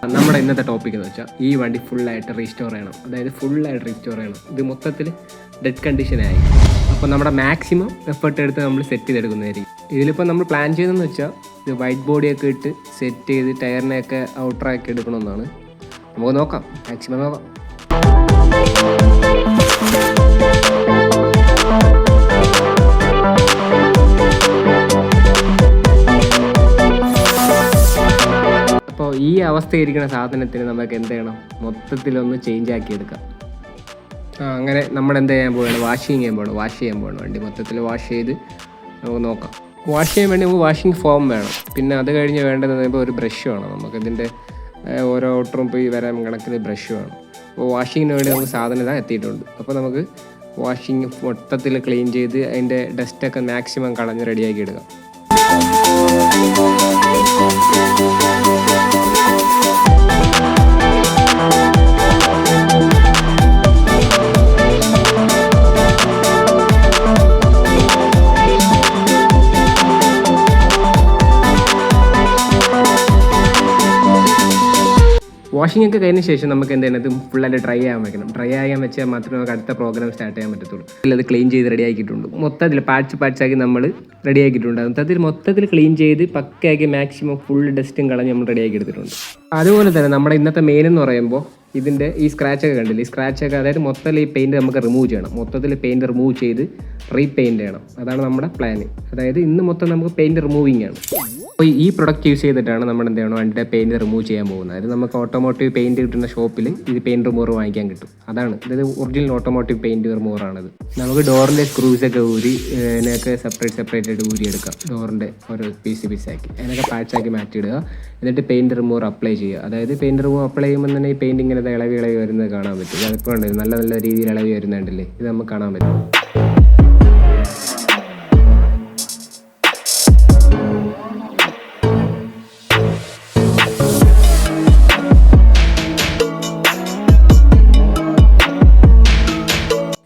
നമ്മുടെ ഇന്നത്തെ ടോപ്പിക് എന്ന് വെച്ചാൽ ഈ വണ്ടി ഫുള്ളായിട്ട് റീസ്റ്റോർ ചെയ്യണം. അതായത് ഫുള്ളായിട്ട് റീസ്റ്റോർ ചെയ്യണം. ഇത് മൊത്തത്തിൽ ഡെഡ് കണ്ടീഷനായി. അപ്പോൾ നമ്മുടെ മാക്സിമം എഫേർട്ട് എടുത്ത് നമ്മൾ സെറ്റ് ചെയ്തെടുക്കുന്നതായിരിക്കും. ഇതിലിപ്പോൾ നമ്മൾ പ്ലാൻ ചെയ്തതെന്ന് വെച്ചാൽ ഇത് വൈറ്റ് ബോഡിയൊക്കെ ഇട്ട് സെറ്റ് ചെയ്ത് ടയറിനെയൊക്കെ ഔട്ടറാക്കി എടുക്കണമെന്നാണ്. നമുക്ക് നോക്കാം, മാക്സിമം നോക്കാം. അപ്പോൾ ഈ അവസ്ഥയിരിക്കുന്ന സാധനത്തിന് നമുക്ക് എന്ത് ചെയ്യണം, മൊത്തത്തിലൊന്ന് ചേഞ്ച് ആക്കി എടുക്കാം. അങ്ങനെ നമ്മൾ എന്ത് ചെയ്യാൻ പോവുകയാണ്, വാഷ് ചെയ്യാൻ പോകണം. വണ്ടി മൊത്തത്തിൽ വാഷ് ചെയ്ത് നമുക്ക് നോക്കാം. വാഷ് ചെയ്യാൻ വേണ്ടി നമുക്ക് വാഷിംഗ് ഫോം വേണം. പിന്നെ അത് കഴിഞ്ഞ് വേണ്ടതെന്ന് പറയുമ്പോൾ ഒരു ബ്രഷ് വേണം. നമുക്കിതിൻ്റെ ഓരോ ഔട്ടറും പോയി വരാൻ കണക്കിന് ബ്രഷ് വേണം. അപ്പോൾ വാഷിങ്ങിന് വേണ്ടി നമുക്ക് സാധനം ഇതാ എത്തിയിട്ടുണ്ട്. അപ്പോൾ നമുക്ക് വാഷിങ് മൊത്തത്തിൽ ക്ലീൻ ചെയ്ത് അതിൻ്റെ ഡസ്റ്റൊക്കെ മാക്സിമം കളഞ്ഞ് റെഡിയാക്കി എടുക്കാം. വാഷിംഗ് ഒക്കെ കഴിഞ്ഞ ശേഷം നമുക്ക് എന്ത് ചെയ്യണം, ഫുള്ളായിട്ട് ഡ്രൈ ആകാൻ വെക്കണം. ഡ്രൈ ആകാൻ വെച്ചാൽ മാത്രമേ നമുക്ക് അടുത്ത പ്രോഗ്രാം സ്റ്റാർട്ട് ചെയ്യാൻ പറ്റത്തുള്ളൂ. അത് ക്ലീൻ ചെയ്ത് റെഡി ആക്കിയിട്ടുണ്ട്. മൊത്തത്തിൽ പാർട്സാക്കി നമ്മൾ റെഡി ആക്കിയിട്ടുണ്ട്. മൊത്തത്തിൽ ക്ലീൻ ചെയ്ത് പക്കയാക്കി മാക്സിമം ഫുൾ ഡസ്റ്റും കളഞ്ഞ് നമ്മൾ റെഡി ആക്കി എടുത്തിട്ടുണ്ട്. അതുപോലെ തന്നെ നമ്മുടെ ഇന്നത്തെ മെയിൻ എന്ന് പറയുമ്പോൾ ഇതിൻ്റെ ഈ സ്ക്രാച്ചൊക്കെ കണ്ടില്ല, ഈ സ്ക്രാച്ചൊക്കെ അതായത് മൊത്തത്തിൽ ഈ പെയിൻറ്റ് നമുക്ക് റിമൂവ് ചെയ്യണം. മൊത്തത്തിൽ പെയിൻറ്റ് റിമൂവ് ചെയ്ത് റീപെയിൻറ്റ് ചെയ്യണം. അതാണ് നമ്മുടെ പ്ലാന്. അതായത് ഇന്ന് മൊത്തം നമുക്ക് പെയിൻറ്റ് റിമൂവിങ് ആണ്. അപ്പോൾ ഈ പ്രൊഡക്റ്റ് യൂസ് ചെയ്തിട്ടാണ് നമ്മൾ എന്ത് ചെയ്യണം, വണ്ടിയുടെ പെയിൻറ്റ് റിമൂവ് ചെയ്യാൻ പോകുന്നത്. അതായത് നമുക്ക് ഓട്ടോമോട്ടീവ് പെയിൻറ്റ് കിട്ടുന്ന ഷോപ്പിൽ ഇത് പെയിൻറ്റ് റിമൂവർ വാങ്ങിക്കാൻ കിട്ടും. അതാണ് ഇത് ഒറിജിനൽ ഓട്ടോമോട്ടീവ് പെയിൻറ്റ് റിമൂവറാണിത്. നമുക്ക് ഡോറിൻ്റെ സ്ക്രൂസൊക്കെ ഊരി അതിനൊക്കെ സെപ്പറേറ്റ് ആയിട്ട് ഊരിയെടുക്കാം. ഡോറിൻ്റെ ഓരോ പീസാക്കി അതിനൊക്കെ പാർട്സാക്കി മാറ്റിയിടുക. എന്നിട്ട് പെയിൻറ്റ് റിമൂവർ അപ്ലൈ ചെയ്യുക. അതായത് പെയിൻറ്റ് റിമൂവർ അപ്ലൈ ചെയ്യുമ്പോൾ തന്നെ ഈ പെയിൻറ്റ് ഇങ്ങനെ ഇളവി വരുന്നത് കാണാൻ പറ്റും. അതിപ്പോൾ ഉണ്ട് നല്ല രീതിയിൽ ഇളവി വരുന്നുണ്ടല്ലേ, ഇത് നമുക്ക് കാണാൻ പറ്റും.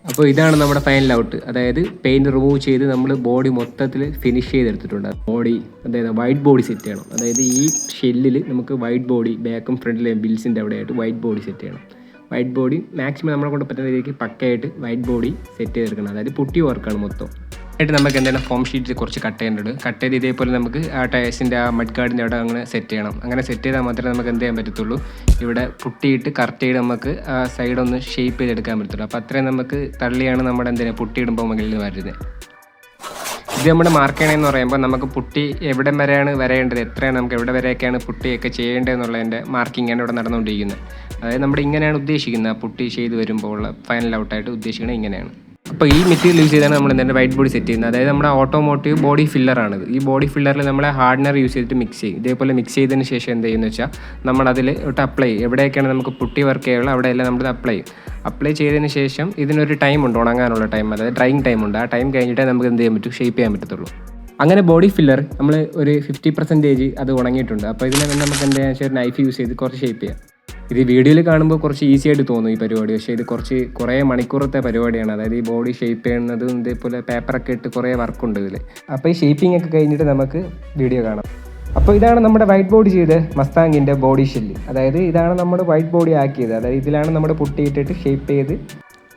അപ്പോൾ ഇതാണ് നമ്മുടെ ഫൈനൽ ഔട്ട്. അതായത് പെയിൻറ്റ് റിമൂവ് ചെയ്ത് നമ്മൾ ബോഡി മൊത്തത്തിൽ ഫിനിഷ് ചെയ്തെടുത്തിട്ടുണ്ട്. ബോഡി അതായത് വൈറ്റ് ബോഡി സെറ്റ് ചെയ്യണം. അതായത് ഈ ഷെല്ലിൽ നമുക്ക് വൈറ്റ് ബോഡി ബാക്കും ഫ്രണ്ടിലെ ബിൽസിൻ്റെ അവിടെയായിട്ട് വൈറ്റ് ബോഡി സെറ്റ് ചെയ്യണം. വൈറ്റ് ബോഡി മാക്സിമം നമ്മളെ കൊണ്ട് പറ്റുന്ന രീതിക്ക് പക്കയായിട്ട് വൈറ്റ് ബോഡി സെറ്റ് ചെയ്തെടുക്കണം. അതായത് പുട്ടി വർക്കാണ് മൊത്തം. ആയിട്ട് നമുക്ക് എന്താണ് ഫോം ഷീറ്റ് കുറച്ച് കട്ട് ചെയ്ത് ഇതേപോലെ നമുക്ക് ആ ടയർസിൻ്റെ ആ മഡ് ഗാർഡിൻ്റെ അവിടെ അങ്ങനെ സെറ്റ് ചെയ്യണം. അങ്ങനെ സെറ്റ് ചെയ്താൽ മാത്രമേ നമുക്ക് എന്ത് ചെയ്യാൻ പറ്റത്തുള്ളൂ, ഇവിടെ പുട്ടിയിട്ട് കറക്റ്റ് ചെയ്ത് നമുക്ക് ആ സൈഡൊന്ന് ഷേപ്പ് ചെയ്തെടുക്കാൻ പറ്റത്തുള്ളൂ. അപ്പോൾ അത്രയും നമുക്ക് തള്ളിയാണ് നമ്മുടെ എന്തിനാണ് പുട്ടിയിടുമ്പോൾ മുകളിൽ വരുന്നത്. ഇത് നമ്മുടെ മാർക്ക് ചെയ്യണമെന്ന് പറയുമ്പോൾ നമുക്ക് പുട്ടി എവിടെ വരെയാണ് വരേണ്ടത്, എത്രയാണ് നമുക്ക് എവിടെ വരെയൊക്കെയാണ് പുട്ടിയൊക്കെ ചെയ്യേണ്ടതെന്നുള്ളതിൻ്റെ മാർക്കിങ്ങാണ് ഇവിടെ നടന്നുകൊണ്ടിരിക്കുന്നത്. അതായത് നമ്മുടെ ഇങ്ങനെയാണ് ഉദ്ദേശിക്കുന്നത്, ആ പുട്ടി ചെയ്ത് വരുമ്പോൾ ഉള്ള ഫൈനൽ ഔട്ടായിട്ട് ഉദ്ദേശിക്കുന്നത് ഇങ്ങനെയാണ്. അപ്പോൾ ഈ മെറ്റീരിയൽ യൂസ് ചെയ്താണ് നമ്മൾ എന്താണ് വൈറ്റ് ബോഡി സെറ്റ് ചെയ്യുന്നത്. അതായത് നമ്മുടെ ഓട്ടോമോട്ടീവ് ബോഡി ഫില്ലറാണിത്. ഈ ബോഡി ഫില്ലറിൽ നമ്മൾ ഹാർഡ്നർ യൂസ് ചെയ്തിട്ട് മിക്സ് ചെയ്യും. ഇതേപോലെ മിക്സ് ചെയ്തതിന് ശേഷം എന്ത് ചെയ്യുന്നത് വെച്ചാൽ നമ്മളതിൽ ഇട്ട് അപ്ലൈ ചെയ്യും. എവിടെയൊക്കെയാണ് നമുക്ക് പുട്ടി വർക്ക് ചെയ്യുള്ളത് അവിടെയെല്ലാം നമ്മൾ അപ്ലൈ ചെയ്തതിന് ശേഷം ഇതിനൊരു ടൈം ഉണ്ട്, ഉണങ്ങാനുള്ള ടൈം, അതായത് ഡ്രൈയിങ് ടൈം ഉണ്ട്. ആ ടൈം കഴിഞ്ഞിട്ടേ നമുക്ക് എന്ത് ചെയ്യാൻ പറ്റും, ഷേപ്പ് ചെയ്യാൻ പറ്റത്തുള്ളൂ. അങ്ങനെ ബോഡി ഫില്ലർ നമ്മൾ ഒരു 50% അത് ഉണങ്ങിയിട്ടുണ്ട്. അപ്പോൾ ഇതിനെ നമുക്ക് എന്താ വെച്ചാൽ ഒരു നൈഫ് യൂസ് ചെയ്ത് കുറച്ച് ഷേപ്പ് ചെയ്യാം. ഇത് വീഡിയോയിൽ കാണുമ്പോൾ കുറച്ച് ഈസി ആയിട്ട് തോന്നും ഈ പരിപാടി, പക്ഷേ ഇത് കുറേ മണിക്കൂറത്തെ പരിപാടിയാണ്. അതായത് ഈ ബോഡി ഷേപ്പ് ചെയ്യുന്നതും ഇതേപോലെ പേപ്പറൊക്കെ ഇട്ട് കുറേ വർക്കുണ്ട് ഇതിൽ. അപ്പോൾ ഈ ഷേപ്പിംഗ് ഒക്കെ കഴിഞ്ഞിട്ട് നമുക്ക് വീഡിയോ കാണാം. അപ്പോൾ ഇതാണ് നമ്മുടെ വൈറ്റ് ബോഡി ചെയ്ത് മസ്താങ്ങിൻ്റെ ബോഡി ഷെല്ല്. അതായത് ഇതാണ് നമ്മുടെ വൈറ്റ് ബോഡി ആക്കിയത്. അതായത് ഇതിലാണ് നമ്മുടെ പുട്ടിയിട്ടിട്ട് ഷേപ്പ് ചെയ്ത്.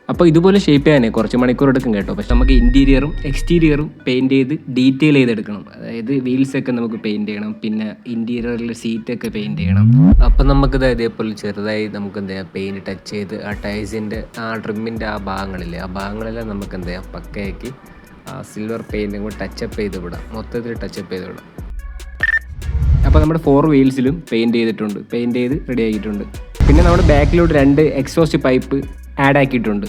അപ്പോൾ ഇതുപോലെ ഷേപ്പ് ചെയ്യാനേ കുറച്ച് മണിക്കൂർ എടുക്കും കേട്ടോ. പക്ഷെ നമുക്ക് ഇൻറ്റീരിയറും എക്സ്റ്റീരിയറും പെയിൻറ്റ് ചെയ്ത് ഡീറ്റെയിൽ ചെയ്തെടുക്കണം. അതായത് വീൽസൊക്കെ നമുക്ക് പെയിൻറ്റ് ചെയ്യണം, പിന്നെ ഇൻറ്റീരിയറിൽ സീറ്റൊക്കെ പെയിൻറ്റ് ചെയ്യണം. അപ്പം നമുക്കിത് ഇതേപോലെ ചെറുതായി നമുക്ക് എന്താ പെയിൻറ്റ് ടച്ച് ചെയ്ത് ആ ടയർസിൻ്റെ ആ ട്രിമ്മിൻ്റെ ആ ഭാഗങ്ങളില്ലേ, ആ ഭാഗങ്ങളെല്ലാം നമുക്ക് എന്താ പക്കയാക്കി ആ സിൽവർ പെയിൻറ്റും കൂടി ടച്ചപ്പ് ചെയ്ത് വിടാം, മൊത്തത്തിൽ ടച്ചപ്പ് ചെയ്ത് വിടാം. അപ്പോൾ നമ്മുടെ 4 വീൽസിലും പെയിൻറ്റ് ചെയ്ത് റെഡി ആക്കിയിട്ടുണ്ട്. പിന്നെ നമ്മുടെ ബാക്കിലോട്ട് 2 എക്സോസ്റ്റ് പൈപ്പ് ആഡ് ആക്കിയിട്ടുണ്ട്.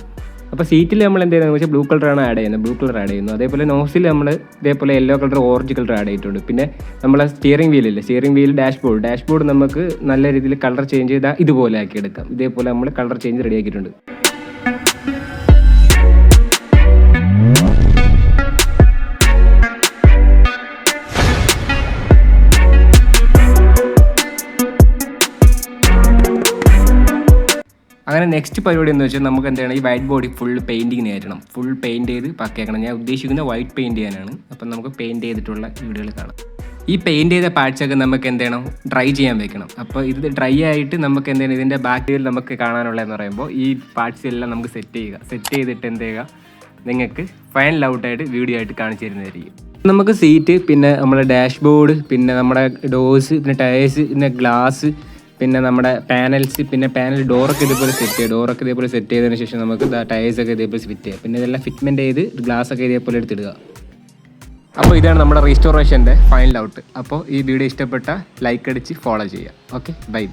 അപ്പോൾ സീറ്റിൽ നമ്മൾ എന്ത് ചെയ്യുന്നത് വെച്ചാൽ ബ്ലൂ കളർ ആഡ് ചെയ്യുന്നു. അതേപോലെ നോസിൽ നമ്മൾ ഇതേപോലെ yellow colour, orange colour add ചെയ്തിട്ടുണ്ട്. പിന്നെ നമ്മളെ സ്റ്റിയറിംഗ് വീൽ, ഡാഷ്ബോർഡ് നമുക്ക് നല്ല രീതിയിൽ കളർ ചേഞ്ച് ചെയ്താൽ ഇതുപോലെ ആക്കി എടുക്കാം. ഇതേപോലെ നമ്മൾ കളർ ചേഞ്ച് റെഡി ആക്കിയിട്ടുണ്ട്. അങ്ങനെ നെക്സ്റ്റ് പരിപാടി എന്ന് വെച്ചാൽ നമുക്ക് എന്താണ് ഈ വൈറ്റ് ബോഡി ഫുൾ പെയിൻറ്റിങ്ങിന് ആയിരിക്കണം. ഫുൾ പെയിൻറ്റ് ചെയ്ത് പക്കയാക്കണം. ഞാൻ ഉദ്ദേശിക്കുന്നത് വൈറ്റ് പെയിൻറ്റ് ചെയ്യാനാണ്. അപ്പം നമുക്ക് പെയിൻറ്റ് ചെയ്തിട്ടുള്ള വീഡിയോകൾ കാണാം. ഈ പെയിൻറ്റ് ചെയ്ത പാർട്സൊക്കെ നമുക്ക് എന്ത് ചെയ്യണം, ഡ്രൈ ചെയ്യാൻ വെക്കണം. അപ്പോൾ ഇത് ഡ്രൈ ആയിട്ട് നമുക്ക് എന്ത് ചെയ്യണം, ഇതിൻ്റെ ബാക്കിൽ നമുക്ക് കാണാനുള്ളതെന്ന് പറയുമ്പോൾ ഈ പാർട്സ് എല്ലാം നമുക്ക് സെറ്റ് ചെയ്തിട്ട് എന്ത് ചെയ്യുക, നിങ്ങൾക്ക് ഫൈനൽ ഔട്ടായിട്ട് വീഡിയോ ആയിട്ട് കാണിച്ചു തരുന്നതായിരിക്കും. നമുക്ക് സീറ്റ്, പിന്നെ നമ്മുടെ ഡാഷ്ബോർഡ്, പിന്നെ നമ്മുടെ ഡോർസ്, പിന്നെ ടയേഴ്സ്, പിന്നെ ഗ്ലാസ്, പിന്നെ നമ്മുടെ പാനൽസ്, പിന്നെ പാനൽ ഡോറൊക്കെ ഇതേപോലെ സെറ്റ് ചെയ്തതിന് ശേഷം നമുക്ക് ടയേഴ്സൊക്കെ ഇതേപോലെ ഫിറ്റ് ചെയ്യാം. പിന്നെ ഇതെല്ലാം ഫിറ്റ്മെൻറ്റ് ചെയ്ത് ഗ്ലാസ്സൊക്കെ ഇതേപോലെ എടുത്തിടുക. അപ്പോൾ ഇതാണ് നമ്മുടെ റീസ്റ്റോറേഷൻ്റെ ഫൈനൽ ഔട്ട്. അപ്പോൾ ഈ വീഡിയോ ഇഷ്ടപ്പെട്ട ലൈക്ക് അടിച്ച് ഫോളോ ചെയ്യുക. Okay, by.